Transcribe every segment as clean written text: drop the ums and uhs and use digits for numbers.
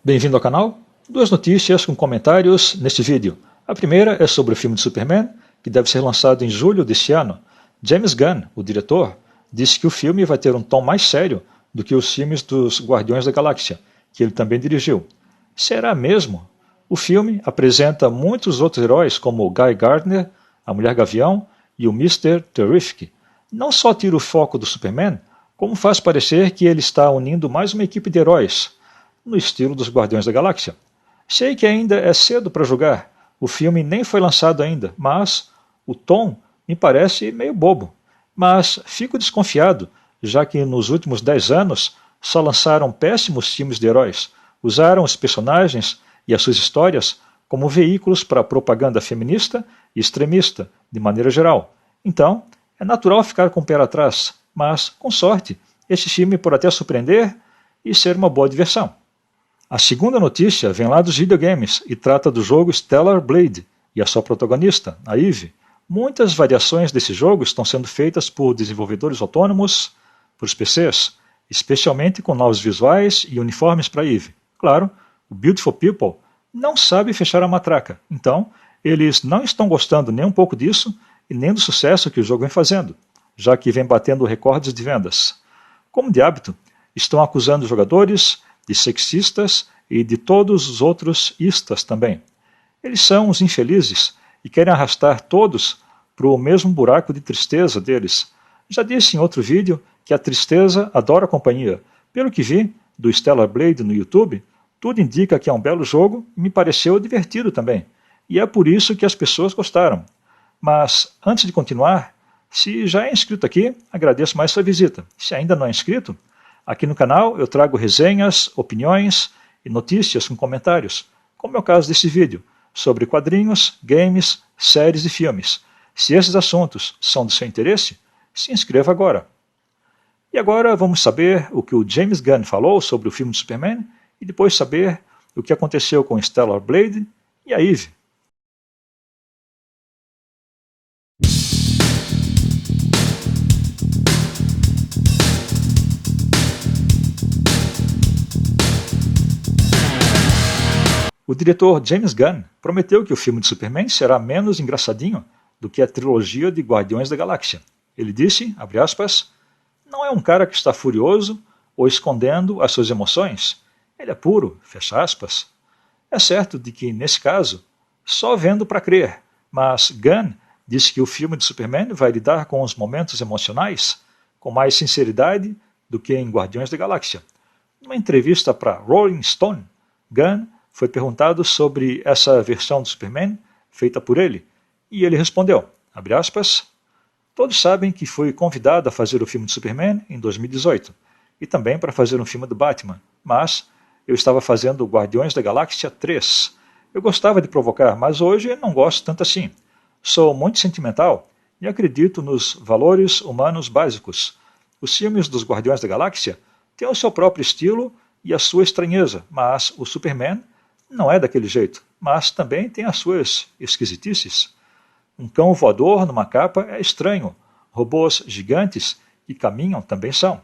Bem-vindo ao canal. Duas notícias com comentários neste vídeo. A primeira é sobre o filme de Superman, que deve ser lançado em julho deste ano. James Gunn, o diretor, disse que o filme vai ter um tom mais sério do que os filmes dos Guardiões da Galáxia, que ele também dirigiu. Será mesmo? O filme apresenta muitos outros heróis, como o Guy Gardner, a Mulher Gavião e o Mr. Terrific. Não só tira o foco do Superman, como faz parecer que ele está unindo mais uma equipe de heróis, no estilo dos Guardiões da Galáxia. Sei que ainda é cedo para julgar, o filme nem foi lançado ainda, mas o tom me parece meio bobo. Mas fico desconfiado, já que nos últimos 10 anos só lançaram péssimos filmes de heróis, usaram os personagens e as suas histórias como veículos para propaganda feminista e extremista, de maneira geral. Então, é natural ficar com o pé atrás, mas, com sorte, este filme pode até surpreender e ser uma boa diversão. A segunda notícia vem lá dos videogames e trata do jogo Stellar Blade e a sua protagonista, a Eve. Muitas variações desse jogo estão sendo feitas por desenvolvedores autônomos para os PCs, especialmente com novos visuais e uniformes para Eve. Claro, o Beautiful People não sabe fechar a matraca, então eles não estão gostando nem um pouco disso e nem do sucesso que o jogo vem fazendo, já que vem batendo recordes de vendas. Como de hábito, estão acusando os jogadores de sexistas e de todos os outros istas também. Eles são os infelizes e querem arrastar todos para o mesmo buraco de tristeza deles. Já disse em outro vídeo que a tristeza adora a companhia. Pelo que vi do Stellar Blade no YouTube, tudo indica que é um belo jogo e me pareceu divertido também. E é por isso que as pessoas gostaram. Mas, antes de continuar, se já é inscrito aqui, agradeço mais sua visita. Se ainda não é inscrito, aqui no canal eu trago resenhas, opiniões e notícias com comentários, como é o caso desse vídeo, sobre quadrinhos, games, séries e filmes. Se esses assuntos são do seu interesse, se inscreva agora. E agora vamos saber o que o James Gunn falou sobre o filme de Superman e depois saber o que aconteceu com Stellar Blade e a Eve. O diretor James Gunn prometeu que o filme de Superman será menos engraçadinho do que a trilogia de Guardiões da Galáxia. Ele disse, abre aspas, não é um cara que está furioso ou escondendo as suas emoções. Ele é puro, fecha aspas. É certo de que, nesse caso, só vendo para crer, mas Gunn disse que o filme de Superman vai lidar com os momentos emocionais com mais sinceridade do que em Guardiões da Galáxia. Numa entrevista para Rolling Stone, Gunn foi perguntado sobre essa versão do Superman feita por ele, e ele respondeu, abre aspas, todos sabem que fui convidado a fazer o filme de Superman em 2018, e também para fazer um filme do Batman, mas eu estava fazendo Guardiões da Galáxia 3. Eu gostava de provocar, mas hoje não gosto tanto assim. Sou muito sentimental e acredito nos valores humanos básicos. Os filmes dos Guardiões da Galáxia têm o seu próprio estilo e a sua estranheza, mas o Superman não é daquele jeito, mas também tem as suas esquisitices. Um cão voador numa capa é estranho, robôs gigantes que caminham também são.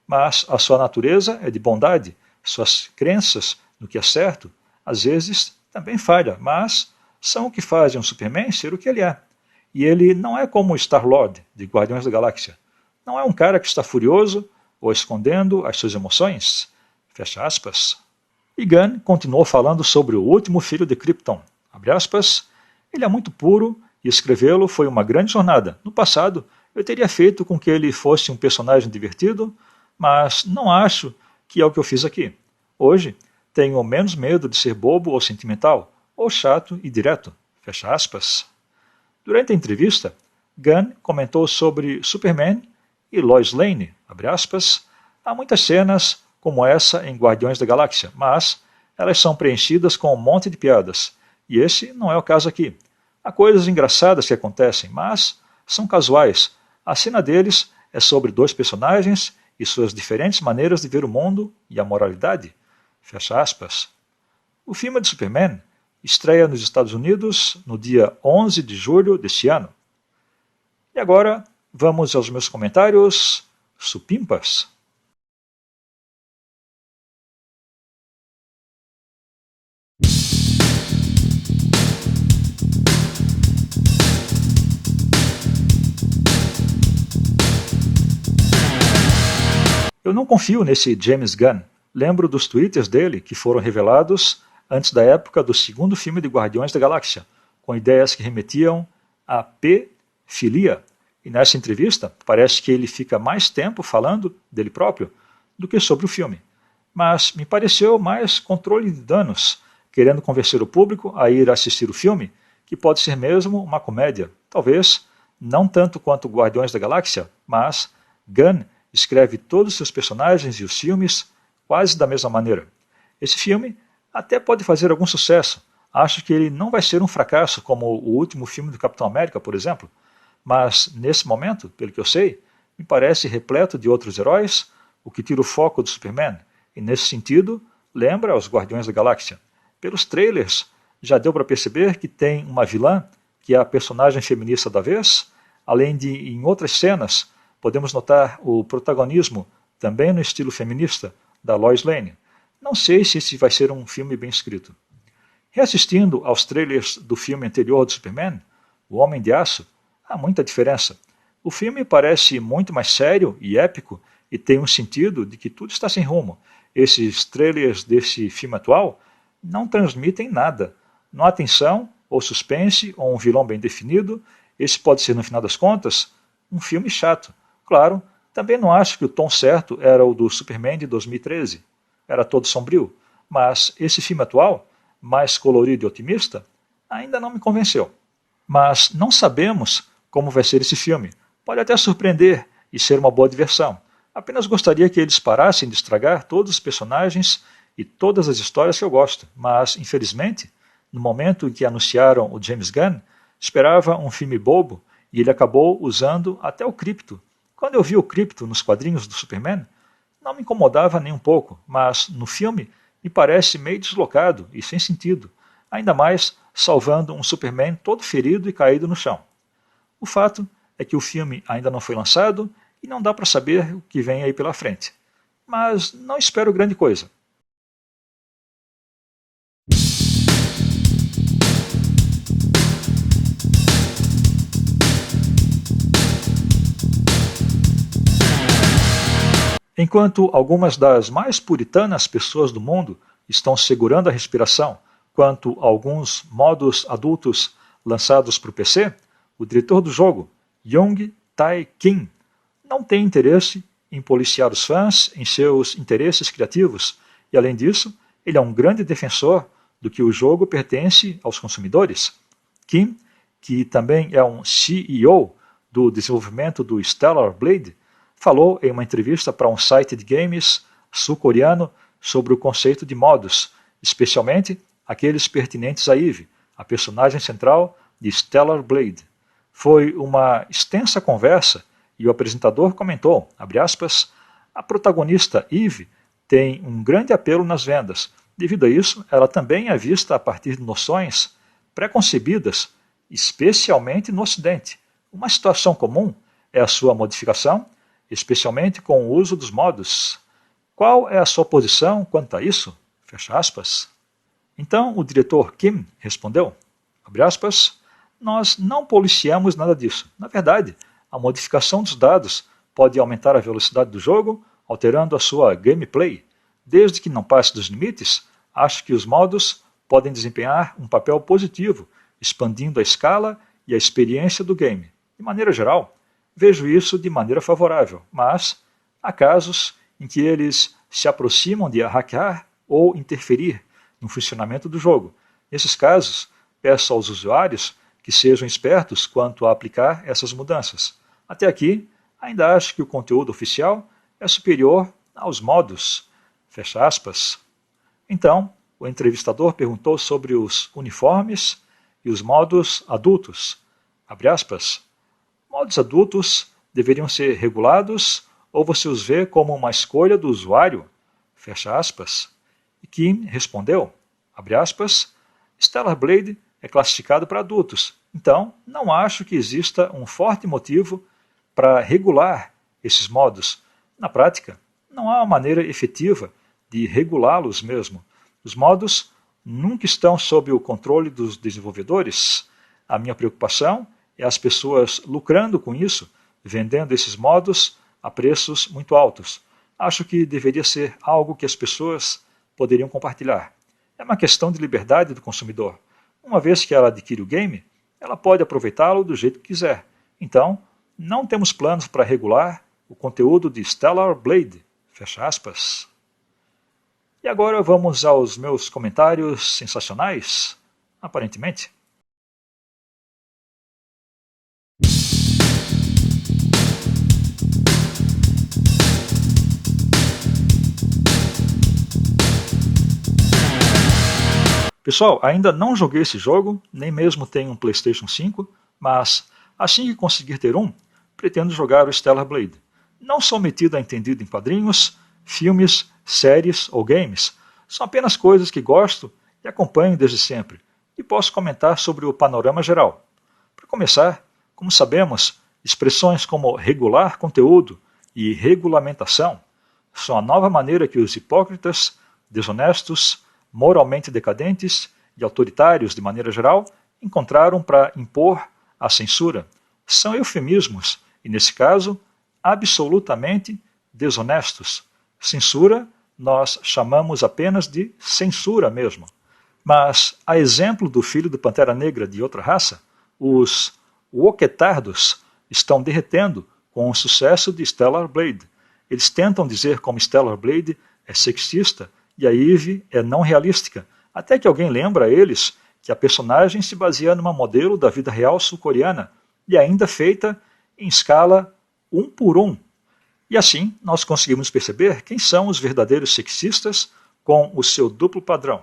Mas a sua natureza é de bondade, suas crenças no que é certo, às vezes também falha, mas são o que fazem o Superman ser o que ele é. E ele não é como o Star-Lord, de Guardiões da Galáxia. Não é um cara que está furioso ou escondendo as suas emoções. Fecha aspas. E Gunn continuou falando sobre o último filho de Krypton. Abre aspas, ele é muito puro e escrevê-lo foi uma grande jornada. No passado, eu teria feito com que ele fosse um personagem divertido, mas não acho que é o que eu fiz aqui. Hoje, tenho menos medo de ser bobo ou sentimental, ou chato e direto. Fecha aspas. Durante a entrevista, Gunn comentou sobre Superman e Lois Lane. Abre aspas, há muitas cenas como essa em Guardiões da Galáxia, mas elas são preenchidas com um monte de piadas, e esse não é o caso aqui. Há coisas engraçadas que acontecem, mas são casuais. A cena deles é sobre dois personagens e suas diferentes maneiras de ver o mundo e a moralidade. Fecha aspas. O filme de Superman estreia nos Estados Unidos no dia 11 de julho deste ano. E agora, vamos aos meus comentários supimpas. Eu não confio nesse James Gunn. Lembro dos twitters dele que foram revelados antes da época do segundo filme de Guardiões da Galáxia, com ideias que remetiam a pedofilia. E nessa entrevista, parece que ele fica mais tempo falando dele próprio do que sobre o filme. Mas me pareceu mais controle de danos, querendo convencer o público a ir assistir o filme, que pode ser mesmo uma comédia. Talvez não tanto quanto Guardiões da Galáxia, mas Gunn escreve todos os seus personagens e os filmes quase da mesma maneira. Esse filme até pode fazer algum sucesso. Acho que ele não vai ser um fracasso como o último filme do Capitão América, por exemplo, mas nesse momento, pelo que eu sei, me parece repleto de outros heróis, o que tira o foco do Superman, e nesse sentido, lembra os Guardiões da Galáxia. Pelos trailers, já deu para perceber que tem uma vilã, que é a personagem feminista da vez, além de, em outras cenas, podemos notar o protagonismo, também no estilo feminista, da Lois Lane. Não sei se esse vai ser um filme bem escrito. Reassistindo aos trailers do filme anterior do Superman, O Homem de Aço, há muita diferença. O filme parece muito mais sério e épico e tem um sentido de que tudo está sem rumo. Esses trailers desse filme atual não transmitem nada. Não há tensão, ou suspense, ou um vilão bem definido. Esse pode ser, no final das contas, um filme chato. Claro, também não acho que o tom certo era o do Superman de 2013. Era todo sombrio. Mas esse filme atual, mais colorido e otimista, ainda não me convenceu. Mas não sabemos como vai ser esse filme. Pode até surpreender e ser uma boa diversão. Apenas gostaria que eles parassem de estragar todos os personagens e todas as histórias que eu gosto. Mas, infelizmente, no momento em que anunciaram o James Gunn, esperava um filme bobo e ele acabou usando até o Krypto. Quando eu vi o Krypto nos quadrinhos do Superman, não me incomodava nem um pouco, mas no filme me parece meio deslocado e sem sentido, ainda mais salvando um Superman todo ferido e caído no chão. O fato é que o filme ainda não foi lançado e não dá para saber o que vem aí pela frente. Mas não espero grande coisa. Enquanto algumas das mais puritanas pessoas do mundo estão segurando a respiração quanto a alguns modos adultos lançados para o PC, o diretor do jogo, Young Tae Kim, não tem interesse em policiar os fãs em seus interesses criativos e, além disso, ele é um grande defensor do que o jogo pertence aos consumidores. Kim, que também é um CEO do desenvolvimento do Stellar Blade, falou em uma entrevista para um site de games sul-coreano sobre o conceito de modos, especialmente aqueles pertinentes a Eve, a personagem central de Stellar Blade. Foi uma extensa conversa e o apresentador comentou, abre aspas, a protagonista Eve tem um grande apelo nas vendas. Devido a isso, ela também é vista a partir de noções preconcebidas, especialmente no Ocidente. Uma situação comum é a sua modificação, especialmente com o uso dos modos. Qual é a sua posição quanto a isso? Fecha aspas. Então o diretor Kim respondeu, abre aspas, nós não policiamos nada disso. Na verdade, a modificação dos dados pode aumentar a velocidade do jogo, alterando a sua gameplay. Desde que não passe dos limites, acho que os modos podem desempenhar um papel positivo, expandindo a escala e a experiência do game. De maneira geral, vejo isso de maneira favorável, mas há casos em que eles se aproximam de hackear ou interferir no funcionamento do jogo. Nesses casos, peço aos usuários que sejam espertos quanto a aplicar essas mudanças. Até aqui, ainda acho que o conteúdo oficial é superior aos modos. Fecha aspas. Então, o entrevistador perguntou sobre os uniformes e os modos adultos. Abre aspas. Modos adultos deveriam ser regulados ou você os vê como uma escolha do usuário? Fecha aspas. E Kim respondeu, abre aspas, Stellar Blade é classificado para adultos, então não acho que exista um forte motivo para regular esses modos. Na prática, não há uma maneira efetiva de regulá-los mesmo. Os modos nunca estão sob o controle dos desenvolvedores. A minha preocupação é as pessoas lucrando com isso, vendendo esses modos a preços muito altos. acho que deveria ser algo que as pessoas poderiam compartilhar. É uma questão de liberdade do consumidor. Uma vez que ela adquire o game, ela pode aproveitá-lo do jeito que quiser. Então, não temos planos para regular o conteúdo de Stellar Blade. Fecha aspas. E agora vamos aos meus comentários sensacionais, aparentemente. Pessoal, ainda não joguei esse jogo, nem mesmo tenho um PlayStation 5, mas assim que conseguir ter um, pretendo jogar o Stellar Blade. Não sou metido a entendido em quadrinhos, filmes, séries ou games. São apenas coisas que gosto e acompanho desde sempre, e posso comentar sobre o panorama geral. Para começar, como sabemos, expressões como regular conteúdo e regulamentação são a nova maneira que os hipócritas, desonestos, moralmente decadentes e autoritários de maneira geral encontraram para impor a censura. São eufemismos e, nesse caso, absolutamente desonestos. Censura nós chamamos apenas de censura mesmo. Mas, a exemplo do filho do Pantera Negra de outra raça, os woketardos estão derretendo com o sucesso de Stellar Blade. Eles tentam dizer como Stellar Blade é sexista e a Eve é não realística, até que alguém lembra a eles que a personagem se baseia numa modelo da vida real sul-coreana e ainda feita em escala 1 por 1. E assim nós conseguimos perceber quem são os verdadeiros sexistas com o seu duplo padrão.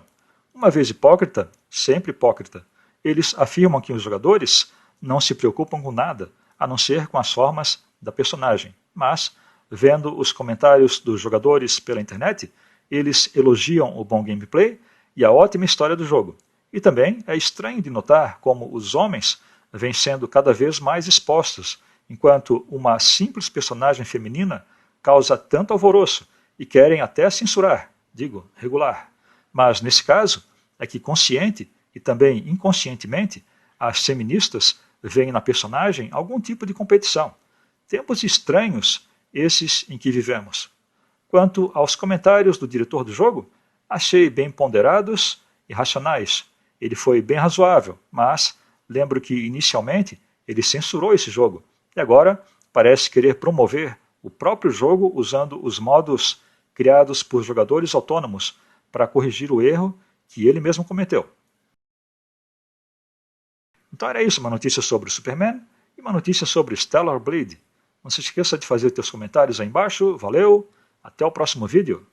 Uma vez hipócrita, sempre hipócrita. Eles afirmam que os jogadores não se preocupam com nada, a não ser com as formas da personagem. Mas, vendo os comentários dos jogadores pela internet, eles elogiam o bom gameplay e a ótima história do jogo. E também é estranho de notar como os homens vêm sendo cada vez mais expostos, enquanto uma simples personagem feminina causa tanto alvoroço e querem até censurar, regular. Mas, nesse caso, é que consciente e também inconscientemente, as feministas veem na personagem algum tipo de competição. Tempos estranhos esses em que vivemos. Quanto aos comentários do diretor do jogo, achei bem ponderados e racionais. Ele foi bem razoável, mas lembro que inicialmente ele censurou esse jogo e agora parece querer promover o próprio jogo usando os modos criados por jogadores autônomos para corrigir o erro que ele mesmo cometeu. Então era isso, uma notícia sobre o Superman e uma notícia sobre Stellar Blade. Não se esqueça de fazer seus comentários aí embaixo, valeu! Até o próximo vídeo.